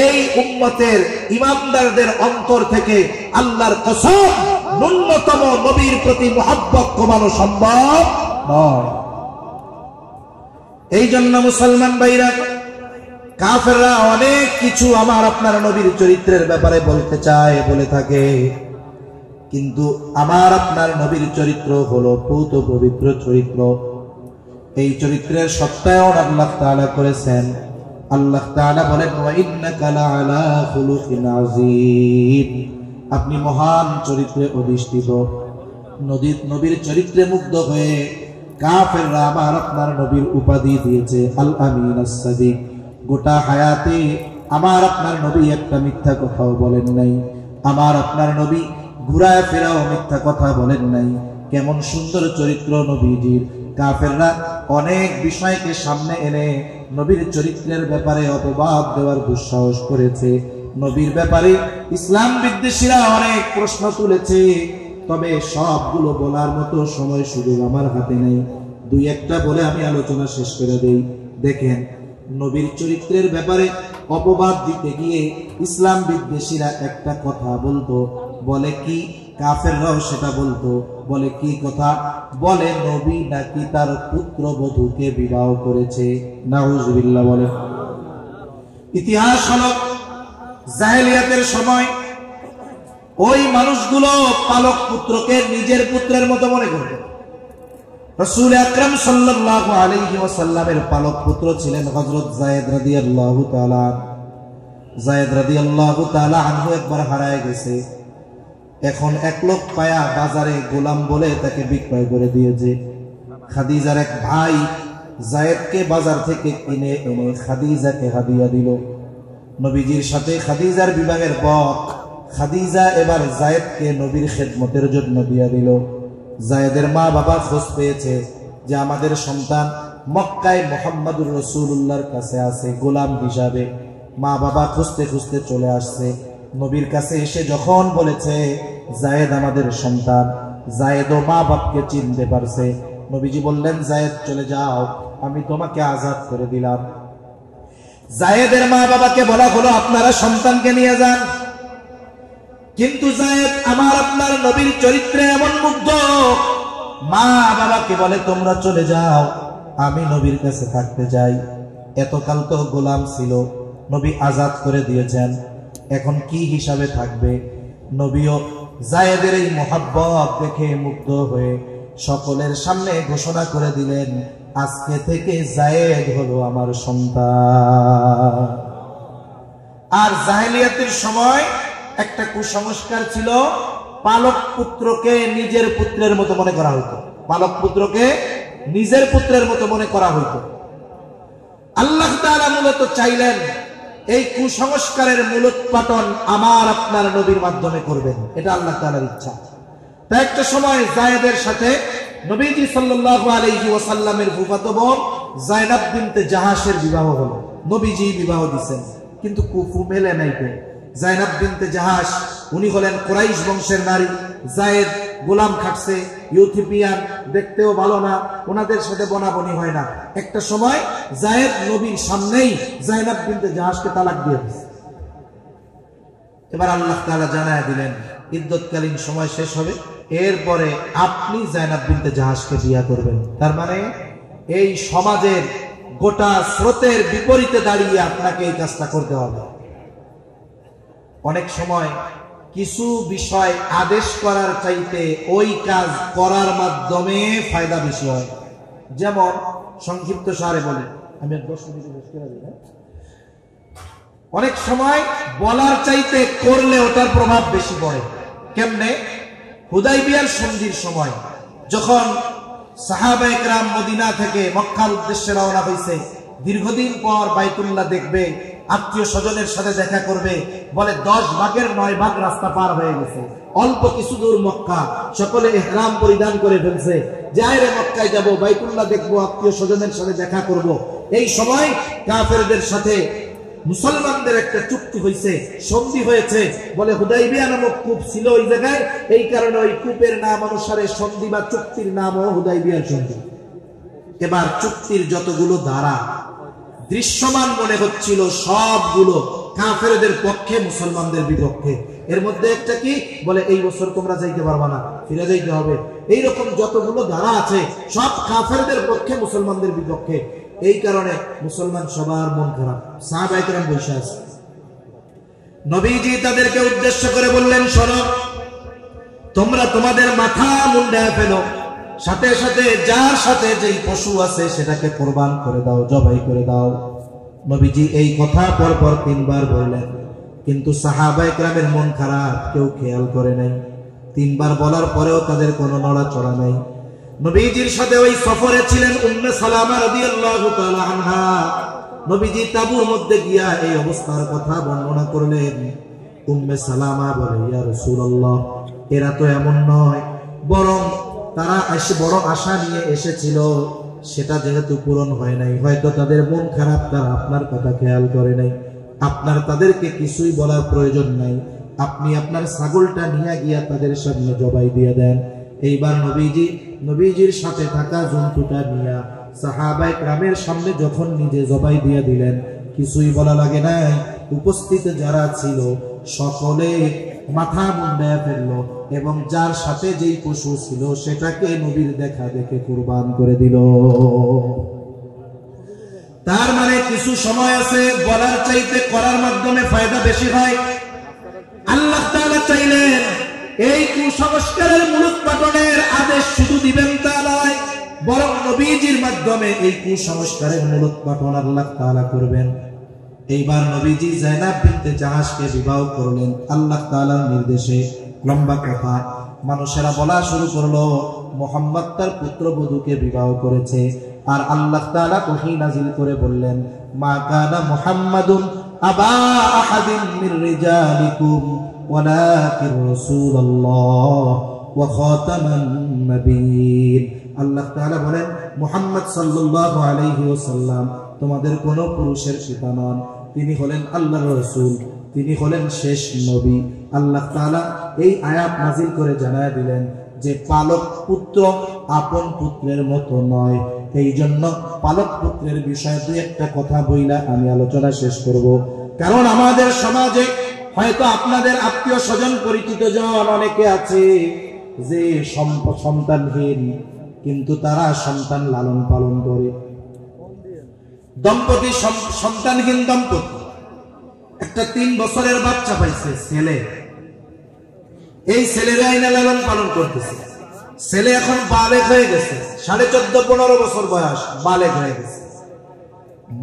এই উম্মতের ইমানদারদের অন্তর থেকে আল্লাহর কসম ন্যূনতম নবীর প্রতি মুহাব্বত কমানো সম্ভব নয়। এই জন্য মুসলমান ভাইরা, কাফেররা অনেক কিছু আমার আপনার নবীর চরিত্রের ব্যাপারে বলতে চায়, বলে থাকে, কিন্তু আমার আপনার নবীর চরিত্র হলো পূত পবিত্র চরিত্র। এই চরিত্রের সত্যায়ন আল্লাহ তাআলা করেছেন। আল্লাহ তাআলা বলেন, ওয়া ইন্নাকা লাআলা খুলুকিন আযীম, আপনি মহান চরিত্রে অধিষ্ঠিত। নবীর চরিত্রে মুগ্ধ হয়ে কাফেররা আমার আপনার নবীর উপাধি দিয়েছে আল আমিন আস-সাদিক। গোটা হায়াতে আমার আপনার নবী একটা মিথ্যা কথাও বলেন নাই, আমার আপনার নবী ঘুরায় ফেরাও মিথ্যা কথা বলেন নাই। কেমন সুন্দর চরিত্র নবীজির! কাফেররা অনেক বিষয়কে সামনে এনে নবীর চরিত্রের ব্যাপারে অপবাদ দেওয়ার দুঃসাহস করেছে। নবীর ব্যাপারে ইসলাম বিদ্বেষীরা অনেক প্রশ্ন তুলেছে, তবে সবগুলো বলার মতো সময় সুযোগ আমার হাতে নেই। দুই একটা বলে আমি আলোচনা শেষ করে দেই। দেখেন, নবীর চরিত্রের ব্যাপারে অপবাদ দিতে গিয়ে ইসলাম বিদ্বেষীরা একটা কথা বলতো, বলে কি, কাফেররাও সেটা বলতো, বলে কি কথা? বলে নবী নাকি তার পুত্রবধূকে বিবাহ করেছে। নাউজুবিল্লাহ বলে। ইতিহাস হলো, জাহেলিয়াতের সময় ওই মানুষগুলো পালক পুত্রকে নিজের পুত্রের মতো মনে করত। রাসূল আকরাম সাল্লাল্লাহু আলাইহি ওয়াসাল্লামের পালক পুত্র ছিলেন হযরত যায়েদ রাদিয়াল্লাহু তাআলা। যায়েদ রাদিয়াল্লাহু তাআলা আনহু একবার হারায় গেছে। এখন এক লোক পায়া বাজারে গোলাম বলে তাকে বিক্রয় করে দিয়েছে। খাদিজার এক ভাই যায়েদকে বাজার থেকে কিনে এনে খাদিজাকে হাদিয়া দিল। নবীজির সাথে খাদিজার বিবাহের পর খাদিজা এবার যায়েদকে নবীর খেদমতের জন্য দিয়া দিল। যায়েদের মা বাবা খোঁজ পেয়েছে যে আমাদের সন্তান মক্কায় মুহাম্মদুর রাসূলুল্লাহর কাছে আছে গোলাম হিসাবে। মা বাবা খুঁজতে খুঁজতে চলে আসছে। নবীর কাছে এসে যখন বলেছে যায়েদ আমাদের সন্তান, যায়েদও মা বাপকে চিনতে পারছে। নবীজি বললেন, যায়েদ চলে যাও, আমি তোমাকে আজাদ করে দিলাম। যায়েদের মা বাবাকে বলা হলো, আপনারা সন্তানকে নিয়ে যান। কিন্তু যায়েদ আমার আপনার নবীর চরিত্রে এমন মুগ্ধ, মা বাবাকে বলে তোমরা চলে যাও, আমি নবীর কাছে থাকতে যাই। এতকাল তো গোলাম ছিল, নবী আজাদ করে দিয়েছেন। এখন কি হিসাবে থাকবে? নবীও জায়েদের এই মোহাব্বত দেখে মুগ্ধ হয়ে সকলের সামনে ঘোষণা করে দিলেন, আজকে থেকে জায়েদ হলো আমার সন্তান। আর জাহেলিয়াতের সময় একটা কুসংস্কার ছিল, পালক পুত্রকে নিজের পুত্রের মতো মনে করা হইতো। পালক পুত্রকে নিজের পুত্রের মতো মনে করা হইতো। আল্লাহ তাআলা মূলত চাইলেন এই কুসংস্কারের মূলোৎপাটন আমার আপনার নবীর মাধ্যমে করবেন, এটা আল্লাহ তাআলার ইচ্ছা। তাই একটা সময় জায়েদের সাথে নবীজি সাল্লাল্লাহু আলাইহি ওয়াসাল্লামের ফুফাতো বোন যায়েনাব বিনতে জাহাশের বিবাহ হলো। নবীজি বিবাহ দিয়েছেন, কিন্তু কুফু মেলে নাই। যায়েনাব বিনতে জাহাশ উনি হলেন কুরাইশ বংশের নারী। জায়েদ গোলাম খাটছে, ইউথিপিয়ান, দেখতেও ভালো না, ওনাদের সাথে বনাবনি হয় না। একটা সময় জায়েদ নবীর সামনেই যায়েনাব বিনতে জাহাশকে তালাক দিয়ে দিয়েছে। এবার আল্লাহ তাআলা জানায় দিলেন ইদ্যতকালীন সময় শেষ হবে, এরপরে আপনি যায়েনাব বিনতে জাহাশকে বিয়ে করবেন। তার মানে এই সমাজের গোটা স্রোতের বিপরীতে দাঁড়িয়ে আপনাকে এই কাজটা করতে হবে। অনেক সময় কিছু বিষয় আদেশ করার চাইতে ওই কাজ করার মাধ্যমে ফায়দা বেশি হয়। যেমন সংক্ষিপ্ত সারে বলি, আমি 10 মিনিট শেষ করে দিই। অনেক সময় বলার চাইতে করলে ওটার প্রভাব বেশি পড়ে। কেমনে? হুদাইবিয়ার সন্ধির সময় যখন সাহাবায়ে কেরাম মদিনা থেকে মক্কার উদ্দেশ্যে রওনা হয়েছে, দীর্ঘদিন পর বাইতুল্লাহ দেখবে, আত্মীয় স্বজনের সাথে দেখা করবে, বলে 10 ভাগের 9 ভাগ রাস্তা পার হয়ে গেছে, অল্প কিছু দূর মক্কা, সকলে ইহরাম পরিধান করে ফেলছে, যাই রে মক্কায় যাব, বাইতুল্লাহ দেখবো, আত্মীয় স্বজনের সাথে দেখা করব। এই সময় কাফেরদের সাথে মুসলমানদের একটা চুক্তি হয়েছে, সন্ধি হয়েছে। বলে হুদাইবিয়া নামক কূপ ছিল ওই জায়গায়, এই কারণে ওই কূপের নাম অনুসারে সন্ধি বা চুক্তির নামও হুদাইবিয়ার সন্ধি। এবার চুক্তির যতগুলো ধারা দৃশ্যমান মনে হচ্ছিল সবগুলো কাফেরদের পক্ষে, মুসলমানদের বিপক্ষে। এর মধ্যে একটা কি বলে, এই বছর তোমরা যাইতে পারবা না, ফিরে যাইতে হবে। এইরকম যতগুলো ধারা আছে সব কাফেরদের পক্ষে, মুসলমানদের বিপক্ষে। এই কারণে মুসলমান সবার মন খারাপ। সাহাবায়ে কেরাম বসে আছে, নবীজি তাদেরকে উদ্দেশ্য করে বললেন, শোনো, তোমরা তোমাদের মাথা মুন্ডায় ফেলো, সাথে সাথে যার সাথে যেই পশু আছে সেটাকে কোরবান করে দাও, জবাই করে দাও। নবীজি এই কথা পরপর 3 বার বললেন, কিন্তু সাহাবায়ে কেরামের মন খারাপ, কেউ খেয়াল করে নাই। 3 বার বলার পরেও তাদের কোনো নড়াচড়া নাই। নবীজির সাথে ওই সফরে ছিলেন উম্মে সালামা রাদিয়াল্লাহু তাআলা আনহা। নবীজি তাবুর মধ্যে গিয়া এই অবস্থার কথা বর্ণনা করলেন। উম্মে সালামা বলে, ইয়া রাসূলুল্লাহ, এরা তো এমন নয়, বরং তারা এসে বড় আশা নিয়ে এসেছিল, সেটা যেহেতু পূরণ হয় নাই, হয়তো তাদের মন খারাপ, তারা আপনার কথা খেয়াল করে নাই। আপনার তাদেরকে কিছুই বলার প্রয়োজন নাই, আপনি আপনার ছাগলটা নিয়ে গিয়া তাদের সামনে জবাই দিয়ে দেন। এইবার নবীজির সাথে থাকা জন্তুটা নিয়ে সাহাবায়ে কেরামের সামনে যখন নিজে জবাই দিয়ে দিলেন, কিছুই বলা লাগে নাই। উপস্থিত যারা ছিল সকলে মাথা মুন্ডায় ফেললো এবং যার সাথে যেই পশু ছিল সেটাকে নবীর দেখা দেখে কুরবান করে দিল। তার মানে কিছু সময় আছে বলার চাইতে করার মাধ্যমে ফায়দা বেশি হয়। আল্লাহ তাআলা চাইলেন এই কুসংস্কারের মূলোৎপাটনের আদেশ শুধু দিবেন তা নয়, বরং নবীজির মাধ্যমে এই কুসংস্কারের মূলোৎপাটন আল্লাহ তাআলা করবেন। এইবার নবীজি যায়েনাব বিনতে জাহাশকে বিবাহ করলেন আল্লাহ তাআলার নির্দেশে। লম্বা কথা, মানুষেরা বলা শুরু করলো মুহাম্মদ তার পুত্রবধূকে বিবাহ করেছে। আর আল্লাহ তাআলা ওহী নাযিল করে বললেন, মা কানা মুহাম্মাদুন আবা আহাদিন মির রিজালিকুম ওয়ালাকিন রাসূলুল্লাহ ওয়া খাতামান নবিয়্যিন। আল্লাহ তাআলা বলেন, মুহাম্মদ সাল্লাল্লাহু আলাইহি ওয়াসাল্লাম তোমাদের কোন পুরুষের পিতা নন, তিনি হলেন আল্লাহর রাসূল, তিনি হলেন শেষ নবী। আল্লাহ তাআলা এই আয়াত নাযিল করে জানায় দিলেন যে পালক পুত্র আপন পুত্রের মতো নয়। এই জন্য পালক পুত্রের বিষয়ে দুই একটা কথা বইলা আমি আলোচনা শেষ করব। কারণ আমাদের সমাজে হয়তো আপনাদের আত্মীয় স্বজন পরিচিত জন অনেকে আছে যে সন্তানহীন, কিন্তু তারা সন্তান লালন পালন করে। দম্পতি সন্তানহীন দম্পতি, একটা 3 বছরের বাচ্চা পাইছে ছেলে। এই ছেলের আইনা লালন পালন করতেছে। ছেলে এখন বালেগ হয়ে গেছে, 14.5-15 বছর বয়স, বালেগ হয়ে গেছে।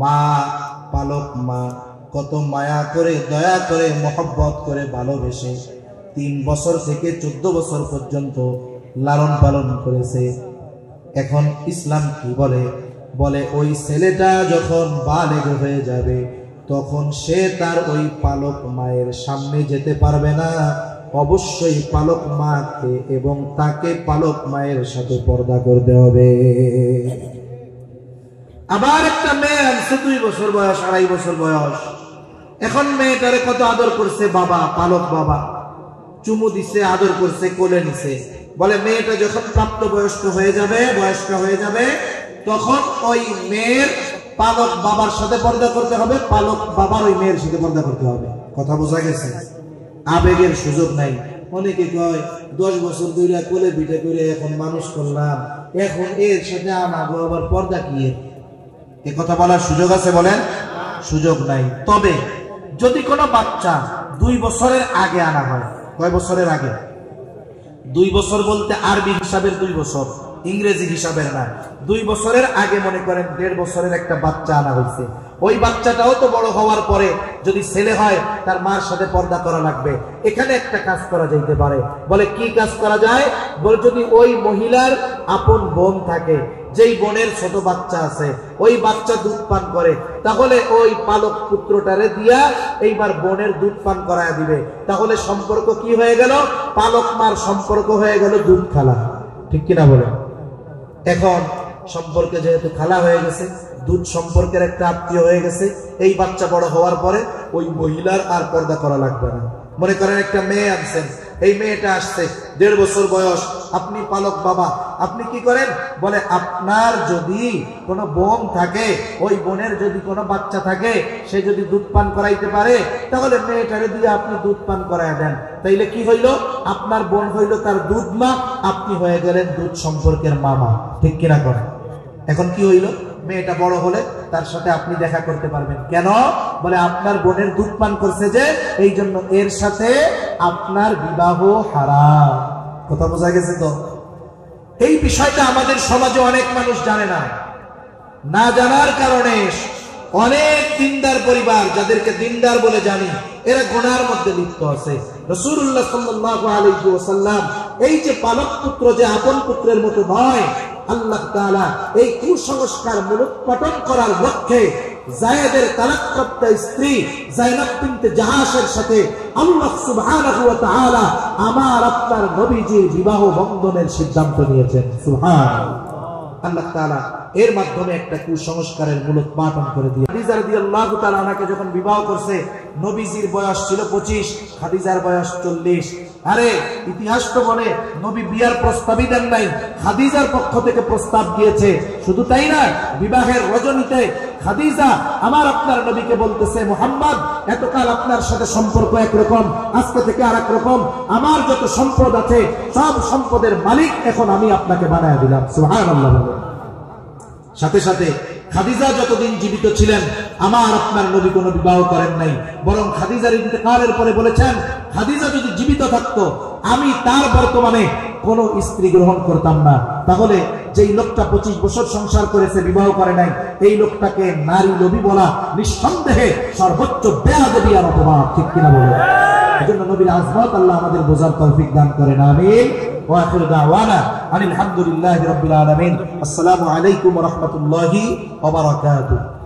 মা, পালক মা কত মায়া করে, দয়া করে, মহব্বত করে, ভালোবেসে 3 বছর থেকে 14 বছর পর্যন্ত লালন পালন করেছে। এখন ইসলাম কি বলে? বলে ওই ছেলেটা যখন বালেগ হয়ে যাবে তখন সে তার ওই পালক মায়ের সামনে যেতে পারবে না। অবশ্যই পালক মাকে এবং তাকে পালক মায়ের সাথে পর্দা করতে হবে। আবার একটা মেয়ে আছে 2 বছর বয়স, 2.5 বছর বয়স। এখন মেয়েটারে কত আদর করছে বাবা, পালক বাবা, চুমু দিছে, আদর করছে, কোলে নিছে। বলে মেয়েটা যখন প্রাপ্তবয়স্ক হয়ে যাবে, বয়স্ক হয়ে যাবে, তখন ওই মেয়ের পালক বাবার সাথে পর্দা করতে হবে, পালক বাবার ওই মেয়ের সাথে পর্দা করতে হবে। কথা বোঝা গেছে? আবেগের সুযোগ নাই। অনেকে কয় 10 বছর ধরে কোলে পিঠে করে এখন মানুষ করলাম, এখন এর সাথে আমাকে আবার পর্দা কি? এ কথা বলার সুযোগ আছে? বলেন, সুযোগ নাই। তবে যদি কোনো বাচ্চা 2 বছরের আগে আনা হয়, কয় বছরের আগে? 2 বছর বলতে আরবি হিসাবের 2 বছর, ইংরেজি হিসাবের না। 2 বছরের আগে মনে করেন 1.5 বছরের একটা বাচ্চা আনা হয়েছে। ওই বাচ্চাটাও তো বড় হওয়ার পরে যদি ছেলে হয় তার মার সাথে পর্দা করা লাগবে। এখানে একটা কাজ করা যাইতে পারে। বলে কি কাজ করা যায়? বলে যদি ওই মহিলার আপন বোন থাকে, যেই বোনের ছোট বাচ্চা আছে, ওই বাচ্চা দুধ পান করে, তাহলে ওই পালক পুত্রটারে দিয়া এইবার বোনের দুধ পান করায় দিবে। তাহলে সম্পর্ক কি হয়ে গেল? পালক মার সম্পর্ক হয়ে গেল দুধ খালা। ঠিক কিনা বলে? এখন সম্পর্কে যেহেতু খালা হয়ে গেছে, দুধ সম্পর্কের একটা আত্মীয় হয়ে গেছে, এই বাচ্চা বড় হওয়ার পরে ওই মহিলার আর পর্দা করা লাগবে না। মনে করেন একটা মেয়ে আনছেন, এই মেয়েটা আসছে 1.5 বছর বয়স, আপনি পালক বাবা, আপনি কি করেন? বলে আপনার যদি কোনো বোন থাকে, ওই বোনের যদি কোনো বাচ্চা থাকে, সে যদি দুধ পান করাইতে পারে, তাহলে মেয়েটারে দিয়ে আপনি দুধ পান করায় দেন। তাইলে কি হইল? আপনার বোন হইল তার দুধ মা, আপনি হয়ে গেলেন দুধ সম্পর্কের মামা। ঠিক কিনা করেন? এখন কি হইল? মেয়েটা বড় হলে তার সাথে আপনি দেখা করতে পারবেন। কেন? বলে আপনার বোনের দুধ পান করছে যে, এই জন্য এর সাথে আপনার বিবাহ হারাম। কথা বোঝা গেছে তো? এই বিষয়টা আমাদের সমাজে অনেক মানুষ জানে না। না জানার কারণে অনেক দিনদার পরিবার, যাদেরকে দিনদার বলে জানি, এরা গুনার মধ্যে লিপ্ত আছে। রাসূলুল্লাহ সাল্লাল্লাহু আলাইহি ওয়াসাল্লাম এই যে পালক পুত্র যে আপন পুত্রের মতো নয়, আল্লাহ তাআলা এই কুসংস্কার মূলোৎপাটন করার লক্ষ্যে যায়েদের তালাকপ্রাপ্ত স্ত্রী যায়নাব বিনতে জাহাশের সাথে আল্লাহ সুবহানাহু ওয়া তাআলা আমার আপনার নবীজির বিবাহ বন্ধনের সিদ্ধান্ত নিয়েছেন। সুবহানাল্লাহ। আল্লাহ তাআলা এর মাধ্যমে একটা কুসংস্কারের মূলোৎপাটন করে দিয়ে খাদিজা রাদিয়াল্লাহু তাআলা আনহাকে যখন বিবাহ করছে, নবীজির বয়স ছিল 25, খাদিজার বয়স 40। আরে ইতিহাস তো বলে নবী বিয়ার প্রস্তাবই দেন নাই, খাদিজার পক্ষ থেকে প্রস্তাব দিয়েছে। শুধু তাই না, বিবাহের রজনীতে খাদিজা আমার আপনার নবীকে বলতেছে, মুহাম্মদ এতকাল আপনার সাথে সম্পর্ক একরকম, আজকে থেকে আরেক রকম। আমার যত সম্পদ আছে সব সম্পদের মালিক এখন আমি আপনাকে বানায় দিলাম। সুবহানাল্লাহ। সাথে সাথে খাদিজা যতদিন জীবিত ছিলেন আমার আপনার নবী কোনো বিবাহ করেন নাই, বরং খাদিজার ইন্তেকালের পরে বলেছেন, খাদিজা যদি জীবিত থাকতো আমি তার বর্তমানে কোনো স্ত্রী গ্রহণ করতাম না। তাহলে যেই লোকটা 25 বছর সংসার করেছে, বিবাহ করে নাই, এই লোকটাকে নারী লোভী বলা নিঃসন্দেহে সর্বোচ্চ বেয়াদবি আর অপমান। ঠিক কিনা বলে? এজন্য নবীর আজমত আল্লাহ আমাদের বোঝার তৌফিক দান করেন। আমিন। ওয়া আখিরু দাওয়ানা আলহামদুলিল্লাহি রাব্বিল আলামিন। আসসালামু আলাইকুম ওয়া রাহমাতুল্লাহি ওয়া বারাকাতুহু।